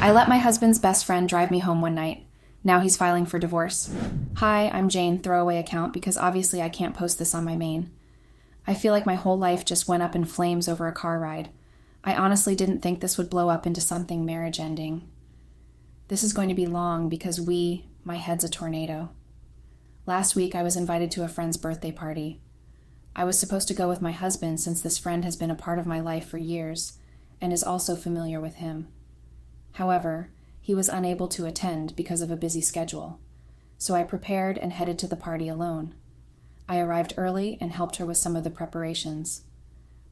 I let my husband's best friend drive me home one night. Now he's filing for divorce. Hi, I'm Jane, throwaway account, because obviously I can't post this on my main. I feel like my whole life just went up in flames over a car ride. I honestly didn't think this would blow up into something marriage-ending. This is going to be long because my head's a tornado. Last week I was invited to a friend's birthday party. I was supposed to go with my husband since this friend has been a part of my life for years and is also familiar with him. However, he was unable to attend because of a busy schedule, so I prepared and headed to the party alone. I arrived early and helped her with some of the preparations.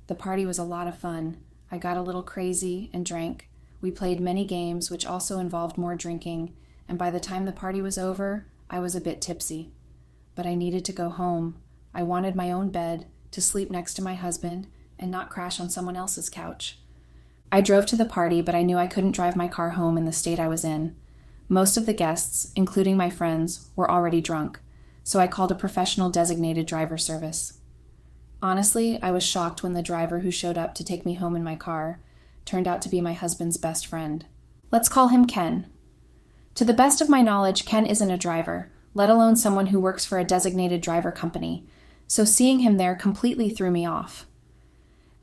The party was a lot of fun. I got a little crazy and drank. We played many games, which also involved more drinking, and by the time the party was over, I was a bit tipsy. But I needed to go home. I wanted my own bed, to sleep next to my husband, and not crash on someone else's couch. I drove to the party, but I knew I couldn't drive my car home in the state I was in. Most of the guests, including my friends, were already drunk, so I called a professional designated driver service. Honestly, I was shocked when the driver who showed up to take me home in my car turned out to be my husband's best friend. Let's call him Ken. To the best of my knowledge, Ken isn't a driver, let alone someone who works for a designated driver company, so seeing him there completely threw me off.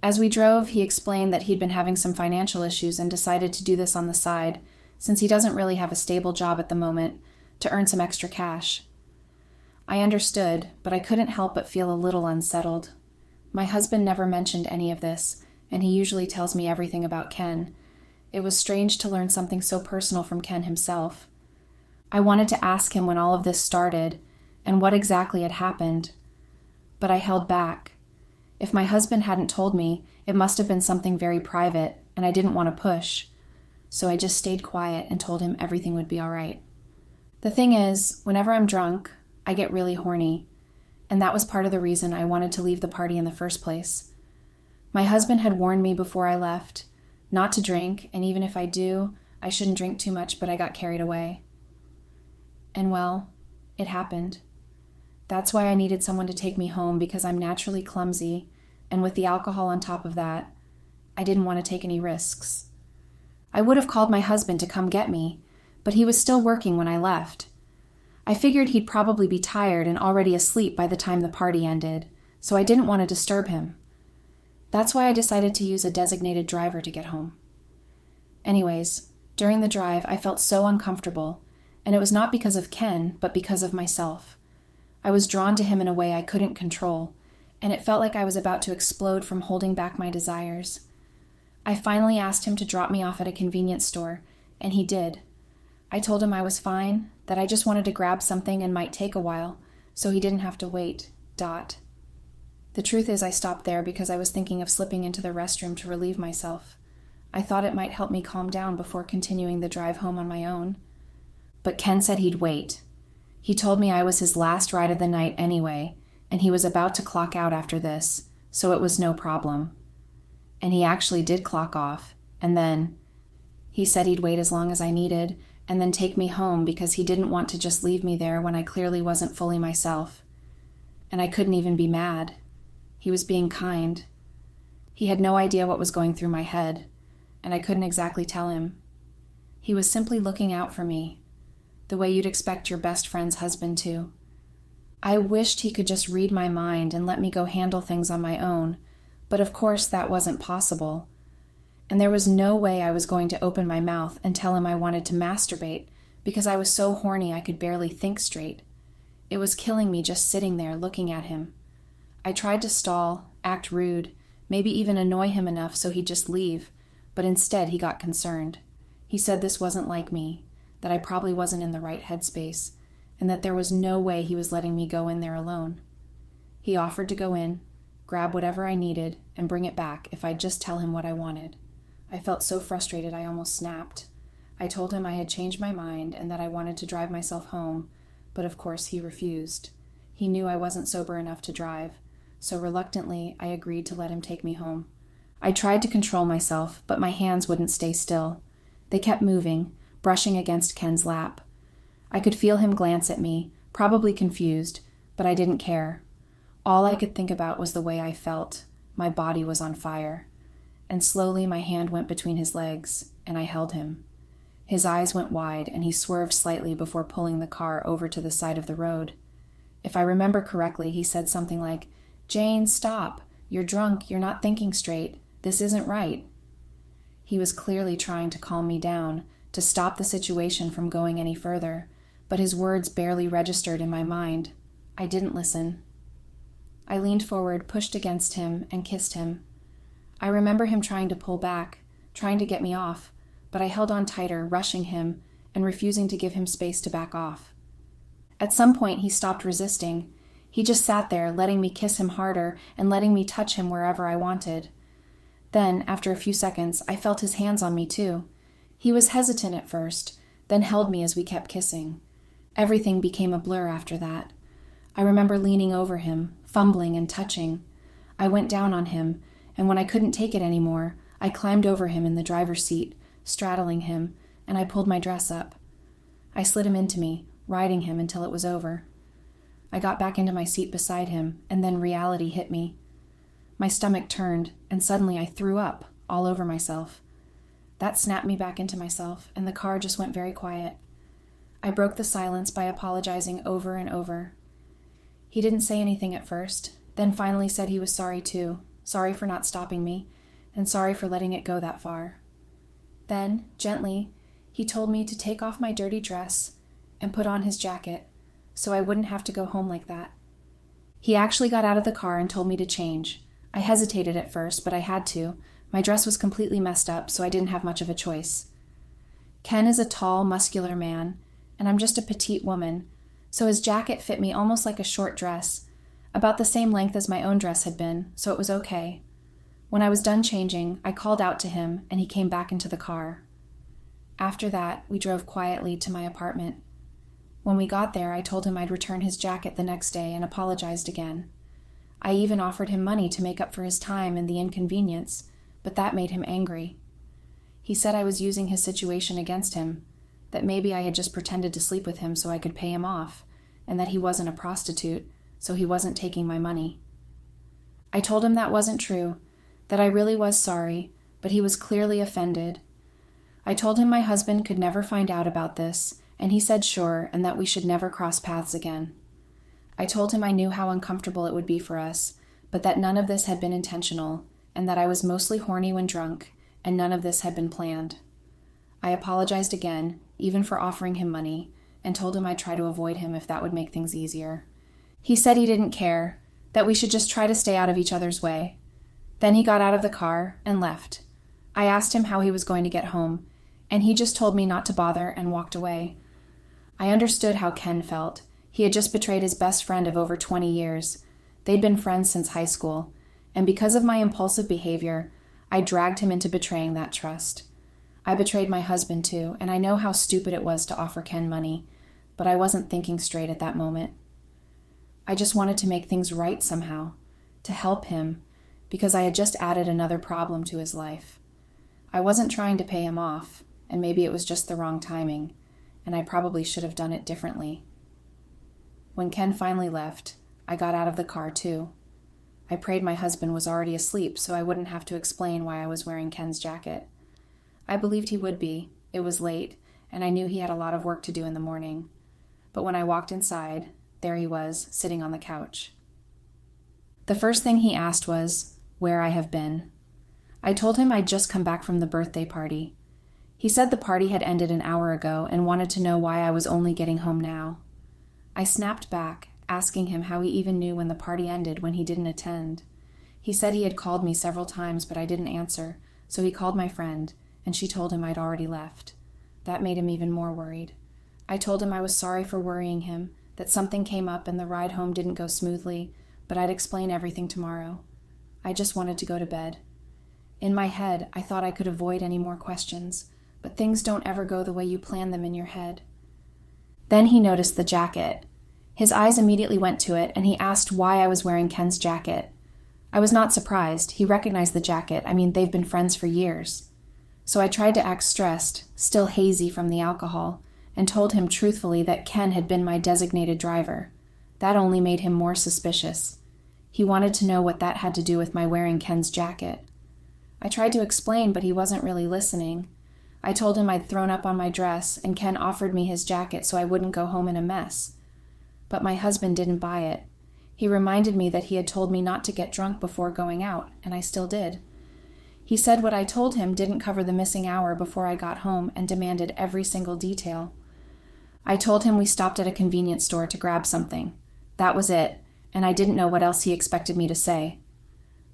As we drove, he explained that he'd been having some financial issues and decided to do this on the side, since he doesn't really have a stable job at the moment, to earn some extra cash. I understood, but I couldn't help but feel a little unsettled. My husband never mentioned any of this, and he usually tells me everything about Ken. It was strange to learn something so personal from Ken himself. I wanted to ask him when all of this started, and what exactly had happened, but I held back. If my husband hadn't told me, it must have been something very private, and I didn't want to push, so I just stayed quiet and told him everything would be all right. The thing is, whenever I'm drunk, I get really horny, and that was part of the reason I wanted to leave the party in the first place. My husband had warned me before I left not to drink, and even if I do, I shouldn't drink too much, but I got carried away. And well, it happened. That's why I needed someone to take me home, because I'm naturally clumsy, and with the alcohol on top of that, I didn't want to take any risks. I would have called my husband to come get me, but he was still working when I left. I figured he'd probably be tired and already asleep by the time the party ended, so I didn't want to disturb him. That's why I decided to use a designated driver to get home. Anyways, during the drive, I felt so uncomfortable, and it was not because of Ken, but because of myself. I was drawn to him in a way I couldn't control, and it felt like I was about to explode from holding back my desires. I finally asked him to drop me off at a convenience store, and he did. I told him I was fine, that I just wanted to grab something and might take a while, so he didn't have to wait. The truth is I stopped there because I was thinking of slipping into the restroom to relieve myself. I thought it might help me calm down before continuing the drive home on my own. But Ken said he'd wait. He told me I was his last ride of the night anyway, and he was about to clock out after this, so it was no problem. And he actually did clock off, and then he said he'd wait as long as I needed, and then take me home because he didn't want to just leave me there when I clearly wasn't fully myself. And I couldn't even be mad. He was being kind. He had no idea what was going through my head, and I couldn't exactly tell him. He was simply looking out for me, the way you'd expect your best friend's husband to. I wished he could just read my mind and let me go handle things on my own, but of course that wasn't possible. And there was no way I was going to open my mouth and tell him I wanted to masturbate because I was so horny I could barely think straight. It was killing me just sitting there looking at him. I tried to stall, act rude, maybe even annoy him enough so he'd just leave, but instead he got concerned. He said this wasn't like me, that I probably wasn't in the right headspace, and that there was no way he was letting me go in there alone. He offered to go in, grab whatever I needed, and bring it back if I'd just tell him what I wanted. I felt so frustrated I almost snapped. I told him I had changed my mind and that I wanted to drive myself home, but of course he refused. He knew I wasn't sober enough to drive, so reluctantly I agreed to let him take me home. I tried to control myself, but my hands wouldn't stay still. They kept moving, brushing against Ken's lap. I could feel him glance at me, probably confused, but I didn't care. All I could think about was the way I felt. My body was on fire. And slowly my hand went between his legs, and I held him. His eyes went wide, and he swerved slightly before pulling the car over to the side of the road. If I remember correctly, he said something like, "Jane, stop. You're drunk. You're not thinking straight. This isn't right." He was clearly trying to calm me down, to stop the situation from going any further, but his words barely registered in my mind. I didn't listen. I leaned forward, pushed against him, and kissed him. I remember him trying to pull back, trying to get me off, but I held on tighter, rushing him, and refusing to give him space to back off. At some point, he stopped resisting. He just sat there, letting me kiss him harder and letting me touch him wherever I wanted. Then, after a few seconds, I felt his hands on me too. He was hesitant at first, then held me as we kept kissing. Everything became a blur after that. I remember leaning over him, fumbling and touching. I went down on him, and when I couldn't take it anymore, I climbed over him in the driver's seat, straddling him, and I pulled my dress up. I slid him into me, riding him until it was over. I got back into my seat beside him, and then reality hit me. My stomach turned, and suddenly I threw up, all over myself. That snapped me back into myself, and the car just went very quiet. I broke the silence by apologizing over and over. He didn't say anything at first, then finally said he was sorry too, sorry for not stopping me, and sorry for letting it go that far. Then, gently, he told me to take off my dirty dress and put on his jacket, so I wouldn't have to go home like that. He actually got out of the car and told me to change. I hesitated at first, but I had to. My dress was completely messed up, so I didn't have much of a choice. Ken is a tall, muscular man, and I'm just a petite woman, so his jacket fit me almost like a short dress, about the same length as my own dress had been, so it was okay. When I was done changing, I called out to him, and he came back into the car. After that, we drove quietly to my apartment. When we got there, I told him I'd return his jacket the next day and apologized again. I even offered him money to make up for his time and the inconvenience, but that made him angry. He said I was using his situation against him, that maybe I had just pretended to sleep with him so I could pay him off, and that he wasn't a prostitute, so he wasn't taking my money. I told him that wasn't true, that I really was sorry, but he was clearly offended. I told him my husband could never find out about this, and he said sure, and that we should never cross paths again. I told him I knew how uncomfortable it would be for us, but that none of this had been intentional, and that I was mostly horny when drunk, and none of this had been planned. I apologized again, even for offering him money, and told him I'd try to avoid him if that would make things easier. He said he didn't care, that we should just try to stay out of each other's way. Then he got out of the car and left. I asked him how he was going to get home, and he just told me not to bother and walked away. I understood how Ken felt. He had just betrayed his best friend of over 20 years. They'd been friends since high school, and because of my impulsive behavior, I dragged him into betraying that trust. I betrayed my husband too, and I know how stupid it was to offer Ken money, but I wasn't thinking straight at that moment. I just wanted to make things right somehow, to help him, because I had just added another problem to his life. I wasn't trying to pay him off, and maybe it was just the wrong timing, and I probably should have done it differently. When Ken finally left, I got out of the car too. I prayed my husband was already asleep so I wouldn't have to explain why I was wearing Ken's jacket. I believed he would be. It was late, and I knew he had a lot of work to do in the morning. But when I walked inside, there he was, sitting on the couch. The first thing he asked was, where I have been. I told him I'd just come back from the birthday party. He said the party had ended an hour ago and wanted to know why I was only getting home now. I snapped back, asking him how he even knew when the party ended when he didn't attend. He said he had called me several times, but I didn't answer, so he called my friend, and she told him I'd already left. That made him even more worried. I told him I was sorry for worrying him, that something came up and the ride home didn't go smoothly, but I'd explain everything tomorrow. I just wanted to go to bed. In my head, I thought I could avoid any more questions, but things don't ever go the way you plan them in your head. Then he noticed the jacket. His eyes immediately went to it, and he asked why I was wearing Ken's jacket. I was not surprised. He recognized the jacket. They've been friends for years. So I tried to act stressed, still hazy from the alcohol, and told him truthfully that Ken had been my designated driver. That only made him more suspicious. He wanted to know what that had to do with my wearing Ken's jacket. I tried to explain, but he wasn't really listening. I told him I'd thrown up on my dress, and Ken offered me his jacket so I wouldn't go home in a mess. But my husband didn't buy it. He reminded me that he had told me not to get drunk before going out, and I still did. He said what I told him didn't cover the missing hour before I got home and demanded every single detail. I told him we stopped at a convenience store to grab something. That was it, and I didn't know what else he expected me to say.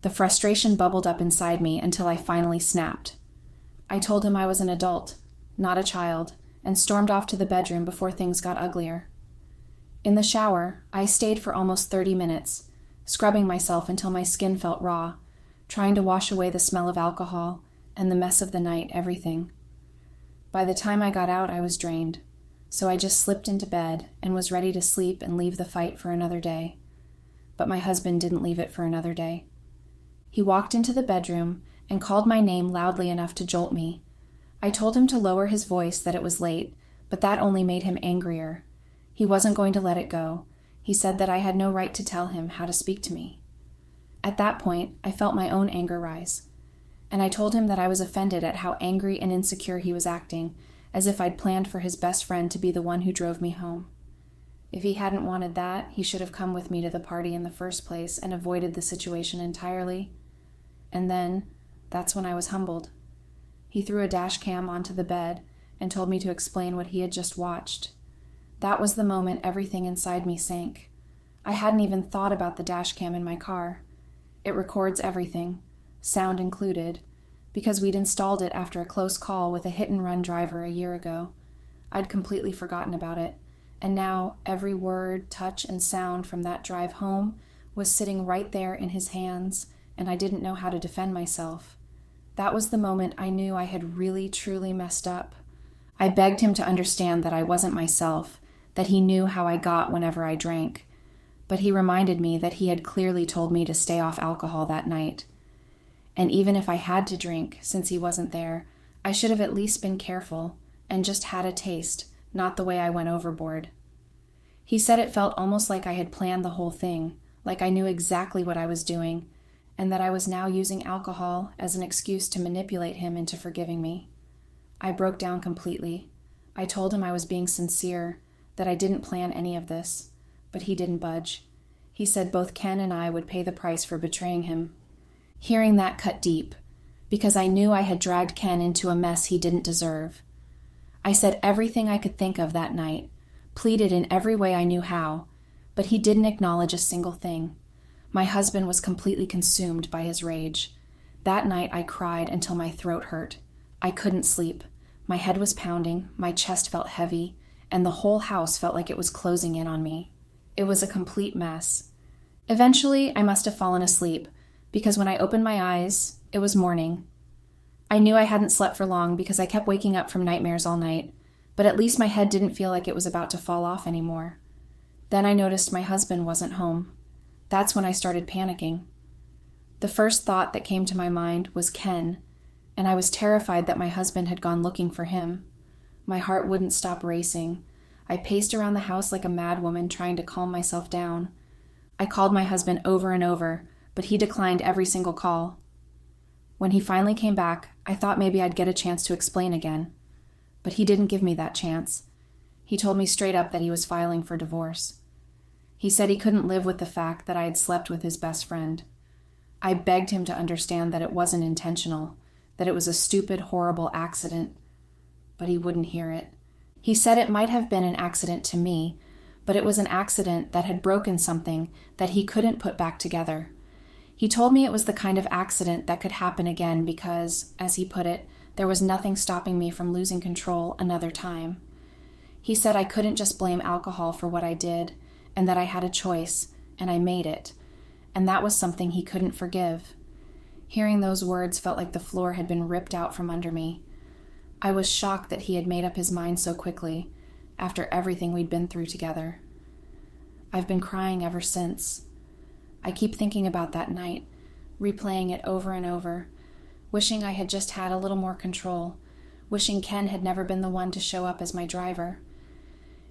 The frustration bubbled up inside me until I finally snapped. I told him I was an adult, not a child, and stormed off to the bedroom before things got uglier. In the shower, I stayed for almost 30 minutes, scrubbing myself until my skin felt raw, trying to wash away the smell of alcohol and the mess of the night, everything. By the time I got out, I was drained, so I just slipped into bed and was ready to sleep and leave the fight for another day. But my husband didn't leave it for another day. He walked into the bedroom and called my name loudly enough to jolt me. I told him to lower his voice, that it was late, but that only made him angrier. He wasn't going to let it go. He said that I had no right to tell him how to speak to me. At that point, I felt my own anger rise, and I told him that I was offended at how angry and insecure he was acting, as if I'd planned for his best friend to be the one who drove me home. If he hadn't wanted that, he should have come with me to the party in the first place and avoided the situation entirely. And then, that's when I was humbled. He threw a dash cam onto the bed and told me to explain what he had just watched. That was the moment everything inside me sank. I hadn't even thought about the dash cam in my car. It records everything, sound included, because we'd installed it after a close call with a hit-and-run driver a year ago. I'd completely forgotten about it, and now every word, touch, and sound from that drive home was sitting right there in his hands, and I didn't know how to defend myself. That was the moment I knew I had really, truly messed up. I begged him to understand that I wasn't myself, that he knew how I got whenever I drank. But he reminded me that he had clearly told me to stay off alcohol that night. And even if I had to drink, since he wasn't there, I should have at least been careful and just had a taste, not the way I went overboard. He said it felt almost like I had planned the whole thing, like I knew exactly what I was doing, and that I was now using alcohol as an excuse to manipulate him into forgiving me. I broke down completely. I told him I was being sincere, that I didn't plan any of this, but he didn't budge. He said both Ken and I would pay the price for betraying him. Hearing that cut deep, because I knew I had dragged Ken into a mess he didn't deserve. I said everything I could think of that night, pleaded in every way I knew how, but he didn't acknowledge a single thing. My husband was completely consumed by his rage. That night I cried until my throat hurt. I couldn't sleep. My head was pounding, my chest felt heavy, and the whole house felt like it was closing in on me. It was a complete mess. Eventually, I must have fallen asleep, because when I opened my eyes, it was morning. I knew I hadn't slept for long because I kept waking up from nightmares all night, but at least my head didn't feel like it was about to fall off anymore. Then I noticed my husband wasn't home. That's when I started panicking. The first thought that came to my mind was Ken, and I was terrified that my husband had gone looking for him. My heart wouldn't stop racing. I paced around the house like a madwoman trying to calm myself down. I called my husband over and over, but he declined every single call. When he finally came back, I thought maybe I'd get a chance to explain again. But he didn't give me that chance. He told me straight up that he was filing for divorce. He said he couldn't live with the fact that I had slept with his best friend. I begged him to understand that it wasn't intentional, that it was a stupid, horrible accident. But he wouldn't hear it. He said it might have been an accident to me, but it was an accident that had broken something that he couldn't put back together. He told me it was the kind of accident that could happen again because, as he put it, there was nothing stopping me from losing control another time. He said I couldn't just blame alcohol for what I did, and that I had a choice, and I made it, and that was something he couldn't forgive. Hearing those words felt like the floor had been ripped out from under me. I was shocked that he had made up his mind so quickly, after everything we'd been through together. I've been crying ever since. I keep thinking about that night, replaying it over and over, wishing I had just had a little more control, wishing Ken had never been the one to show up as my driver.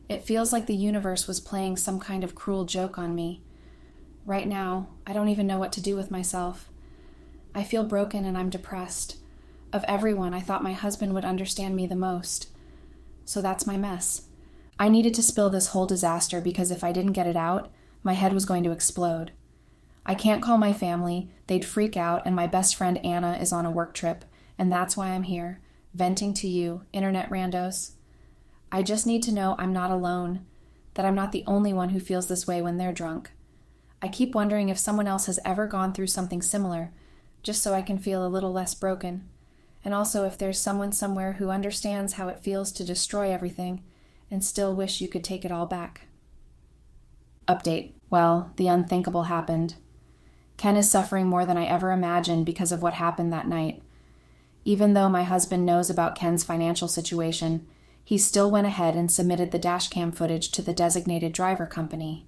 It feels like the universe was playing some kind of cruel joke on me. Right now, I don't even know what to do with myself. I feel broken and I'm depressed. Of everyone, I thought my husband would understand me the most. So that's my mess. I needed to spill this whole disaster because if I didn't get it out, my head was going to explode. I can't call my family, they'd freak out, and my best friend Anna is on a work trip, and that's why I'm here, venting to you, internet randos. I just need to know I'm not alone, that I'm not the only one who feels this way when they're drunk. I keep wondering if someone else has ever gone through something similar, just so I can feel a little less broken. And also if there's someone somewhere who understands how it feels to destroy everything and still wish you could take it all back. Update. Well, the unthinkable happened. Ken is suffering more than I ever imagined because of what happened that night. Even though my husband knows about Ken's financial situation, he still went ahead and submitted the dashcam footage to the designated driver company.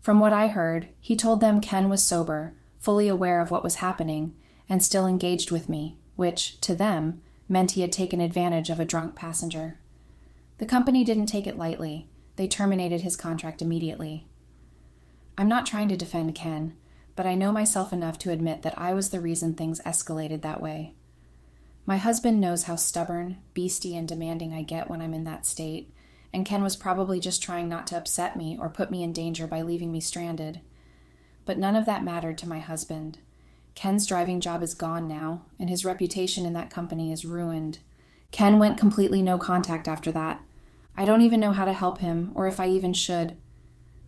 From what I heard, he told them Ken was sober, fully aware of what was happening, and still engaged with me, which, to them, meant he had taken advantage of a drunk passenger. The company didn't take it lightly. They terminated his contract immediately. I'm not trying to defend Ken, but I know myself enough to admit that I was the reason things escalated that way. My husband knows how stubborn, beastie, and demanding I get when I'm in that state, and Ken was probably just trying not to upset me or put me in danger by leaving me stranded. But none of that mattered to my husband. Ken's driving job is gone now, and his reputation in that company is ruined. Ken went completely no contact after that. I don't even know how to help him, or if I even should.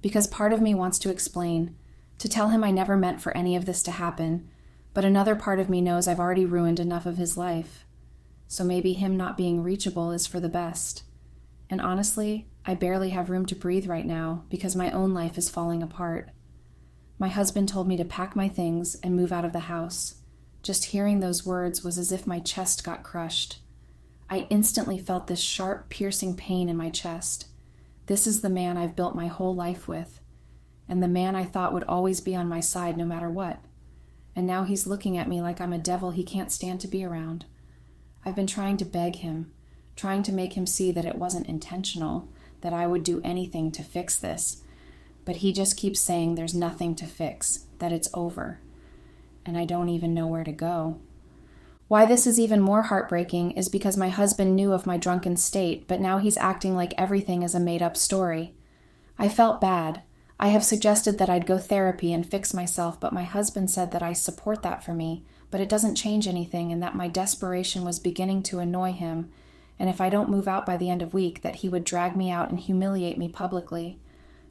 Because part of me wants to explain, to tell him I never meant for any of this to happen, but another part of me knows I've already ruined enough of his life. So maybe him not being reachable is for the best. And honestly, I barely have room to breathe right now because my own life is falling apart. My husband told me to pack my things and move out of the house. Just hearing those words was as if my chest got crushed. I instantly felt this sharp, piercing pain in my chest. This is the man I've built my whole life with, and the man I thought would always be on my side no matter what. And now he's looking at me like I'm a devil he can't stand to be around. I've been trying to beg him, trying to make him see that it wasn't intentional, that I would do anything to fix this. But he just keeps saying there's nothing to fix, that it's over. And I don't even know where to go. Why this is even more heartbreaking is because my husband knew of my drunken state, but now he's acting like everything is a made-up story. I felt bad. I have suggested that I'd go therapy and fix myself, but my husband said that I support that for me, but it doesn't change anything and that my desperation was beginning to annoy him, and if I don't move out by the end of week, that he would drag me out and humiliate me publicly.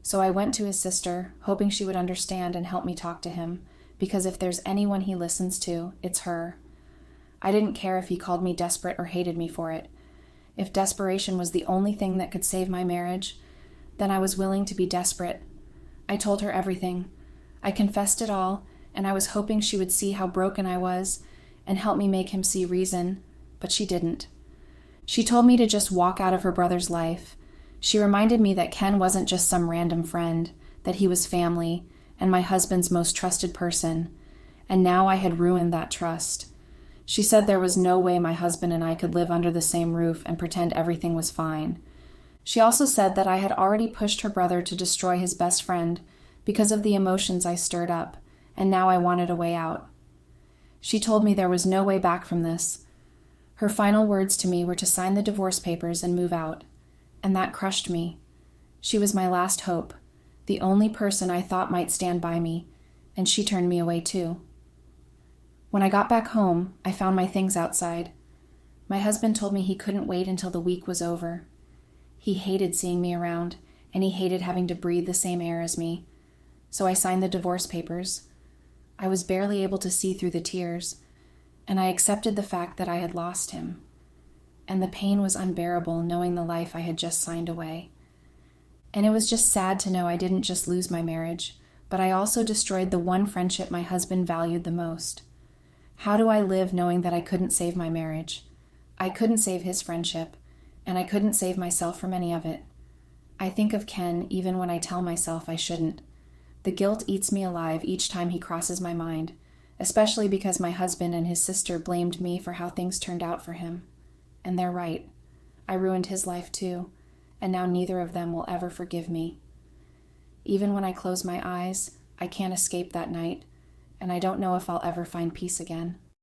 So I went to his sister, hoping she would understand and help me talk to him, because if there's anyone he listens to, it's her. I didn't care if he called me desperate or hated me for it. If desperation was the only thing that could save my marriage, then I was willing to be desperate. I told her everything. I confessed it all, and I was hoping she would see how broken I was and help me make him see reason, but she didn't. She told me to just walk out of her brother's life. She reminded me that Ken wasn't just some random friend, that he was family and my husband's most trusted person, and now I had ruined that trust. She said there was no way my husband and I could live under the same roof and pretend everything was fine. She also said that I had already pushed her brother to destroy his best friend because of the emotions I stirred up, and now I wanted a way out. She told me there was no way back from this. Her final words to me were to sign the divorce papers and move out, and that crushed me. She was my last hope, the only person I thought might stand by me, and she turned me away too. When I got back home, I found my things outside. My husband told me he couldn't wait until the week was over. He hated seeing me around, and he hated having to breathe the same air as me. So I signed the divorce papers. I was barely able to see through the tears, and I accepted the fact that I had lost him. And the pain was unbearable knowing the life I had just signed away. And it was just sad to know I didn't just lose my marriage, but I also destroyed the one friendship my husband valued the most. How do I live knowing that I couldn't save my marriage? I couldn't save his friendship, and I couldn't save myself from any of it. I think of Ken even when I tell myself I shouldn't. The guilt eats me alive each time he crosses my mind, especially because my husband and his sister blamed me for how things turned out for him. And they're right. I ruined his life too, and now neither of them will ever forgive me. Even when I close my eyes, I can't escape that night, and I don't know if I'll ever find peace again.